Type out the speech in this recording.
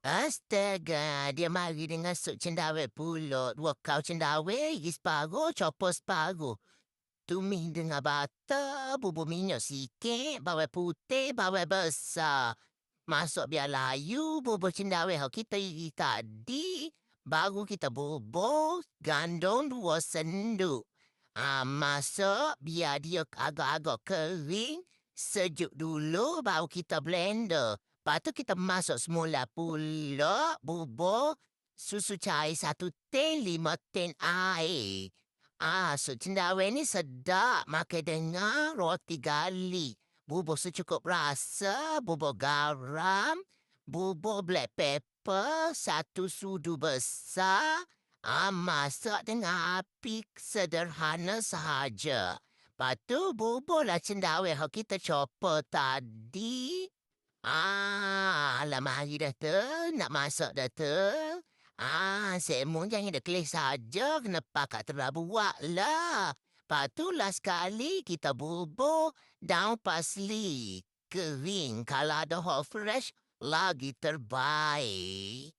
Astaga, dia mari dengan sup cendawan pulak. Dua kau cendawan, isi separuh, copot separuh. Tumis dengan butter, bubur minyak sikit, bawang putih, bawang besar. Masuk biar layu, bubur cendawan yang kita iri tadi. Baru kita bubur, gandum 2 sendok. Masuk biar dia agak-agak kering. Sejuk dulu, baru kita blender. Lepas tu kita masuk semula pula bubur susu cair 1 tin, 5 tin air. Sup cendawan ni sedap makan dengan roti gali. Bubur secukup rasa, bubur garam, bubur black pepper, 1 sudu besar. Masak dengan api sederhana sahaja. Lepas tu buburlah cendawan yang kita copot tadi. Alah mari dah tu, nak masak dah tu. Semua jangan dah kelih saja, kena pakat terlalu buat lah. Lepas tu last sekali kita bubur daun parsley. Kering, kalau ada hot fresh, lagi terbaik.